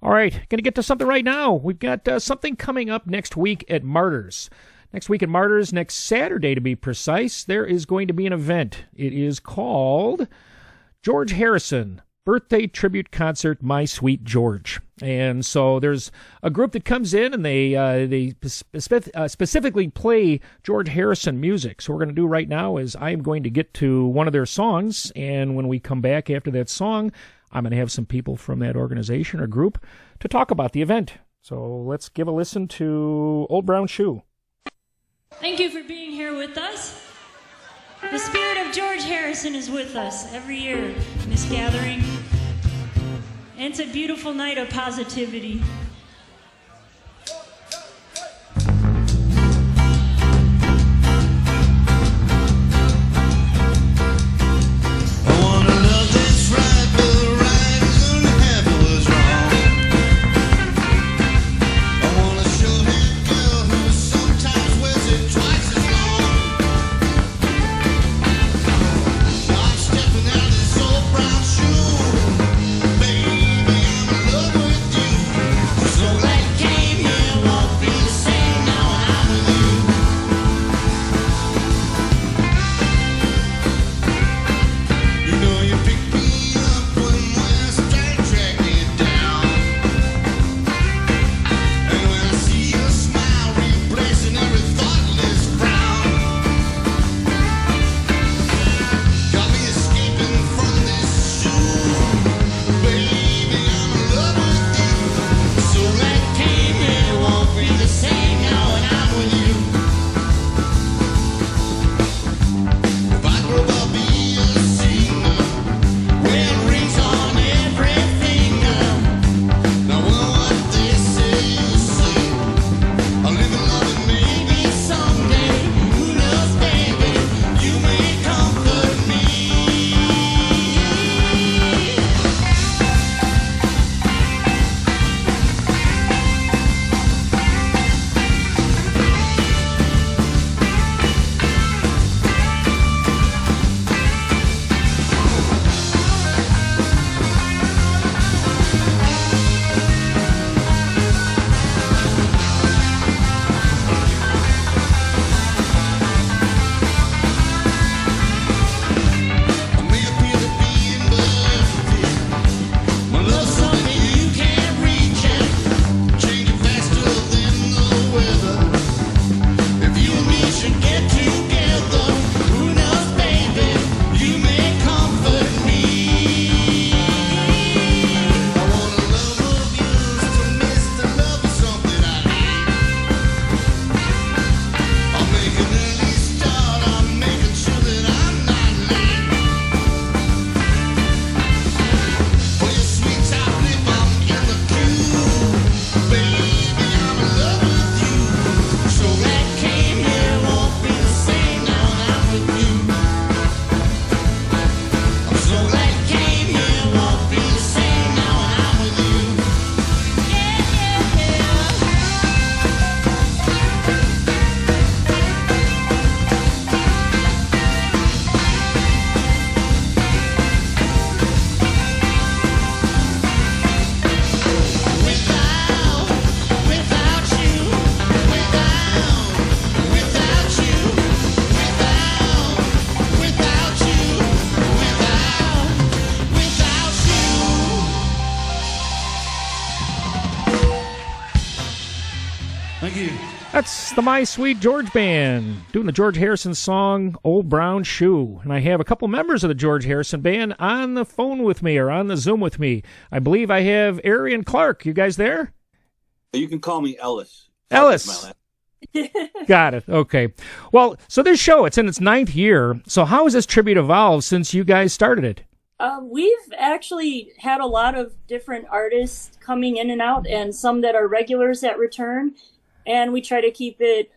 All right, going to get to something right now. We've got something coming up next week at Martyrs. Next week at Martyrs, next Saturday to be precise, there is going to be an event. It is called George Harrison Birthday Tribute Concert, My Sweet George. And so there's a group that comes in and they specifically play George Harrison music. So what we're going to do right now is I am going to get to one of their songs, and when we come back after that song, I'm going to have some people from that organization or group to talk about the event. So let's give a listen to Old Brown Shoe. Thank you for being here with us. The spirit of George Harrison is with us every year in this gathering. And it's a beautiful night of positivity. That's the My Sweet George Band doing the George Harrison song, Old Brown Shoe. And I have a couple members of the George Harrison Band on the phone with me or on the Zoom with me. I believe I have Ari and Clark. You guys there? You can call me Ellis. Ellis. Got it. Okay. Well, so this show, it's in its 9th year. So how has this tribute evolved since you guys started it? We've actually had a lot of different artists coming in and out, and some that are regulars that return. And we try to keep it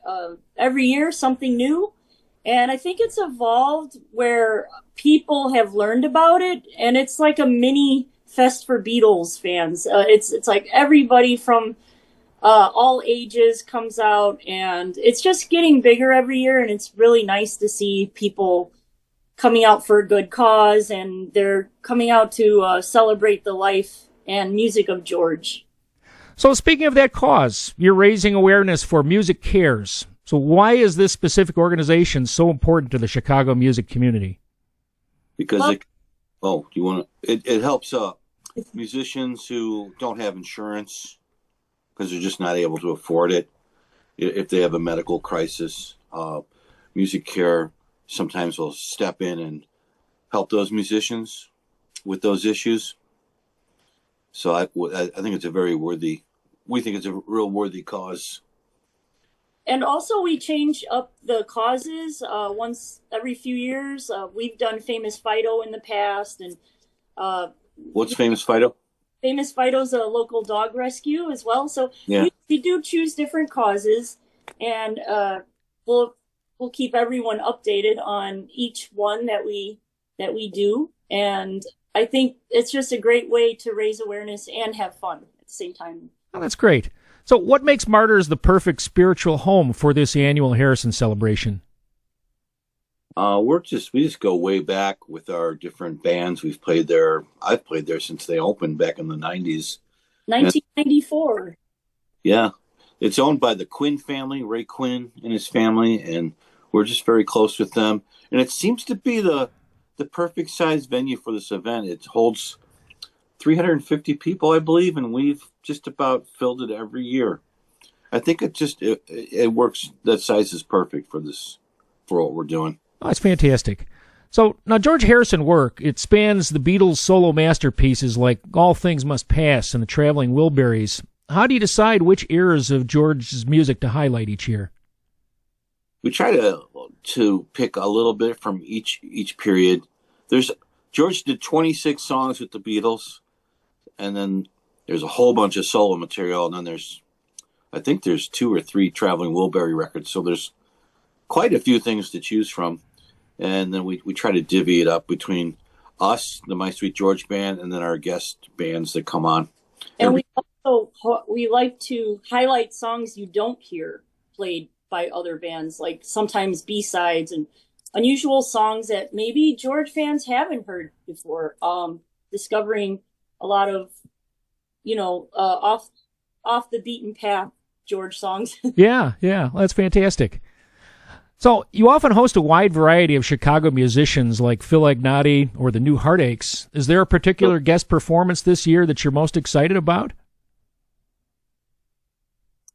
every year, something new. And I think it's evolved where people have learned about it, and it's like a mini fest for Beatles fans. It's like everybody from all ages comes out, and it's just getting bigger every year, and it's really nice to see people coming out for a good cause, and they're coming out to celebrate the life and music of George. So speaking of that cause, you're raising awareness for Music Cares. So why is this specific organization so important to the Chicago music community? Because it helps musicians who don't have insurance because they're just not able to afford it. If they have a medical crisis, Music Care sometimes will step in and help those musicians with those issues. So I think it's we think it's a real worthy cause. And also we change up the causes once every few years. We've done Famous Fido in the past. And what's Famous Fido? Famous Fido's a local dog rescue as well. So yeah. we do choose different causes, and we'll keep everyone updated on each one that we do. And I think it's just a great way to raise awareness and have fun at the same time. Oh, that's great. So what makes Martyrs the perfect spiritual home for this annual Harrison celebration? We just go way back with our different bands. We've played there. I've played there since they opened back in the 90s. 1994. Yeah. It's owned by the Quinn family, Ray Quinn and his family, and we're just very close with them. And it seems to be the perfect size venue for this event. It holds 350 people, I believe, and we've just about filled it every year. I think it works. That size is perfect for what we're doing. Oh, that's fantastic. So now George Harrison work, it spans the Beatles' solo masterpieces like All Things Must Pass and the Traveling Wilburys. How do you decide which eras of George's music to highlight each year? We try to pick a little bit from each period. George did 26 songs with the Beatles, and then there's a whole bunch of solo material, and then I think there's 2 or 3 Traveling Wilbury records, so there's quite a few things to choose from. And then we try to divvy it up between us, the My Sweet George Band, and then our guest bands that come on. And we like to highlight songs you don't hear played by other bands, like sometimes B-sides and unusual songs that maybe George fans haven't heard before. Discovering a lot of, off the beaten path George songs. Yeah, that's fantastic. So you often host a wide variety of Chicago musicians like Phil Agnotti or the New Heartaches. Is there a particular guest performance this year that you're most excited about?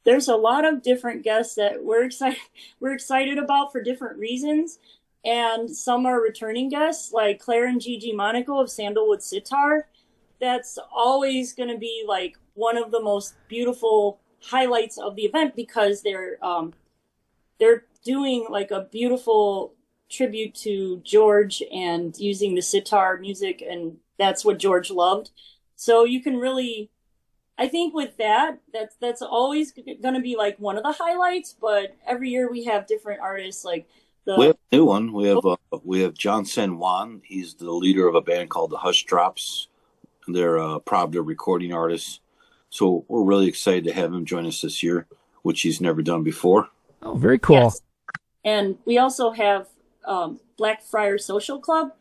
There's a lot of different guests that we're excited about for different reasons. And some are returning guests, like Claire and Gigi Monaco of Sandalwood Sitar. That's always going to be like one of the most beautiful highlights of the event, because they're doing like a beautiful tribute to George and using the sitar music, and that's what George loved. So you can really, I think with that's always going to be like one of the highlights. But every year we have different artists. Like we have a new one. We have John San Juan. He's the leader of a band called the Hush Drops. They're a Pravda recording artist. So we're really excited to have him join us this year, which he's never done before. Oh, very cool. Yes. And we also have Blackfriar Social Club,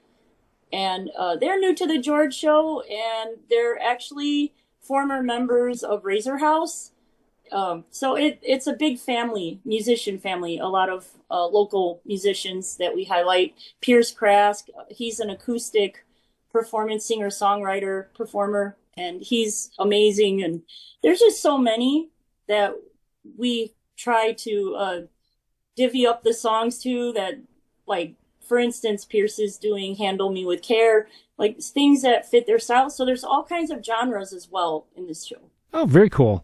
and they're new to the George Show, and they're actually former members of Razor House. So it's a big musician family, a lot of local musicians that we highlight. Pierce Krask, he's an acoustic performance singer, songwriter, performer, and he's amazing. And there's just so many that we try to divvy up the songs to, that, like, for instance, Pierce is doing Handle Me With Care, like things that fit their style. So there's all kinds of genres as well in this show. Oh, very cool.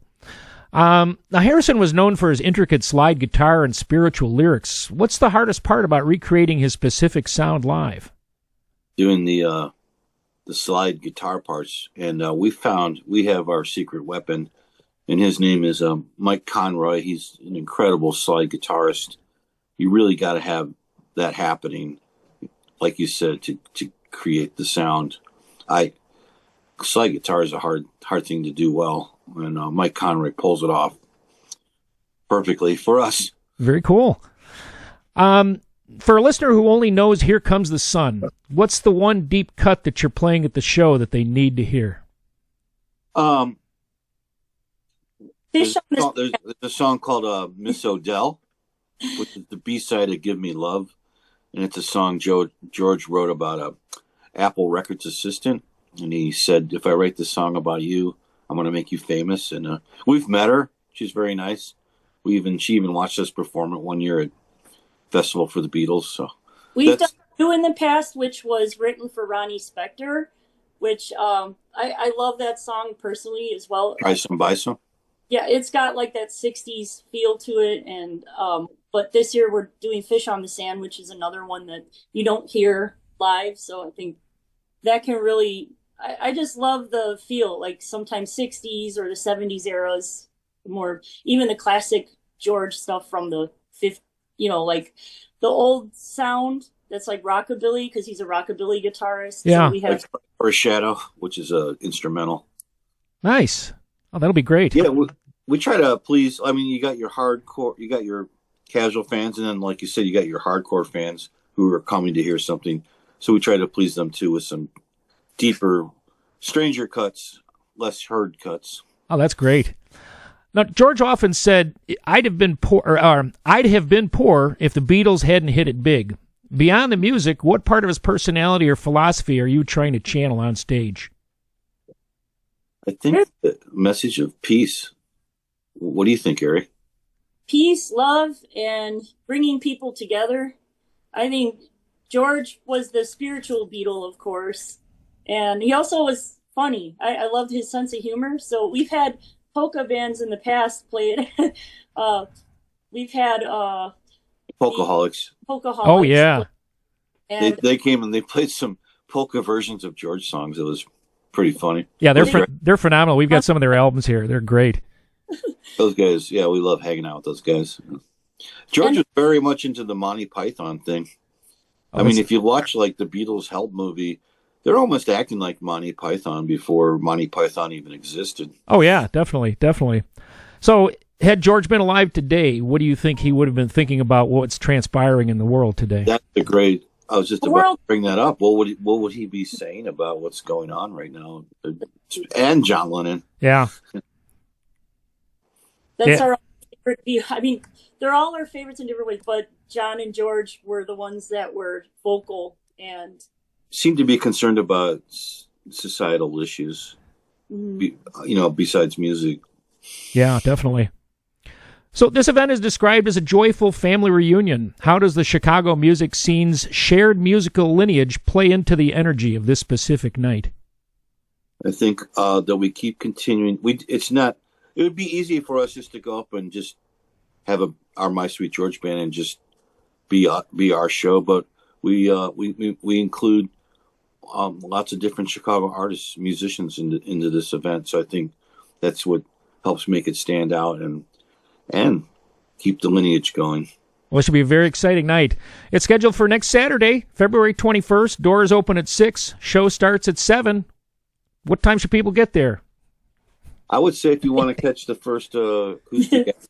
Now, Harrison was known for his intricate slide guitar and spiritual lyrics. What's the hardest part about recreating his specific sound live? Doing the slide guitar parts. And we have our secret weapon, and his name is Mike Conroy. He's an incredible slide guitarist. You really got to have that happening, like you said, to create the sound. Slide guitar is a hard thing to do well, and Mike Conroy pulls it off perfectly for us. Very cool. For a listener who only knows Here Comes the Sun, what's the one deep cut that you're playing at the show that they need to hear? Fish on the There's a song called Miss Odell, which is the B-side of Give Me Love. And it's a song George wrote about a Apple Records assistant. And he said, if I write this song about you, I'm going to make you famous. And we've met her. She's very nice. She even watched us perform it one year at Festival for the Beatles. So we've done two in the past, which was written for Ronnie Spector, which I love that song personally as well. Buy some. Yeah, it's got like that 60s feel to it. And but this year we're doing Fish on the Sand, which is another one that you don't hear live. So I think that can really, I just love the feel, like sometimes 60s or the 70s eras, more even the classic George stuff from the 50s, like the old sound that's like rockabilly, because he's a rockabilly guitarist. Yeah. So we have or Shadow, which is a instrumental. Nice. Oh, that'll be great. Yeah, we try to please. I mean, you got your hardcore, you got your casual fans, and then, like you said, you got your hardcore fans who are coming to hear something. So we try to please them too with some deeper, stranger cuts, less heard cuts. Oh, that's great. Now, George often said, "I'd have been poor, or I'd have been poor if the Beatles hadn't hit it big." Beyond the music, what part of his personality or philosophy are you trying to channel on stage? I think the message of peace. What do you think, Eric? peace, love, and bringing people together. I think George was the spiritual Beatle, of course, and he also was funny. I loved his sense of humor. So we've had polka bands in the past play it. We've had Polkaholics. Oh yeah, and they came and they played some polka versions of George songs. It was pretty funny. Yeah, they're phenomenal. We've got some of their albums here. They're great. Those guys, yeah, we love hanging out with those guys. George was very much into the Monty Python thing. I mean, if you watch like the Beatles' Help movie, they're almost acting like Monty Python before Monty Python even existed. Oh yeah, definitely. So, had George been alive today, what do you think he would have been thinking about what's transpiring in the world today? That's a great. I was just about to bring that up. What would he be saying about what's going on right now? And John Lennon. Yeah. That's our favorite view. I mean, they're all our favorites in different ways, but John and George were the ones that were vocal and seemed to be concerned about societal issues, besides music. Yeah, definitely. So this event is described as a joyful family reunion. How does the Chicago music scene's shared musical lineage play into the energy of this specific night? I think that we keep continuing. It would be easy for us just to go up and just have our My Sweet George band and just be our show, but we include lots of different Chicago artists, musicians into this event. So I think that's what helps make it stand out and keep the lineage going. Well, it should be a very exciting night. It's scheduled for next Saturday, February 21st. Doors open at 6. Show starts at 7. What time should people get there? I would say if you want to catch the first acoustic act,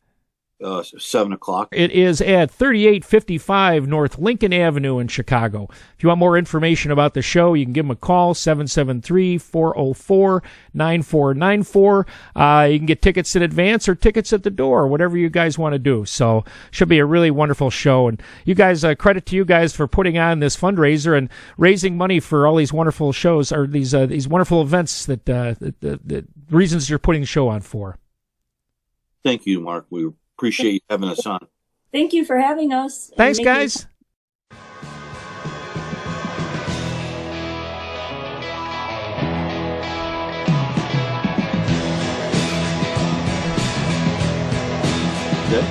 7 o'clock. It is at 3855 North Lincoln Avenue in Chicago. If you want more information about the show, you can give them a call, 773-404-9494. You can get tickets in advance or tickets at the door, whatever you guys want to do. So should be a really wonderful show. And you guys, credit to you guys for putting on this fundraiser and raising money for all these wonderful shows, or these wonderful events that the reasons you're putting the show on for. Thank you, Mark. We appreciate you having us on. Thank you for having us. Thanks, guys. Good.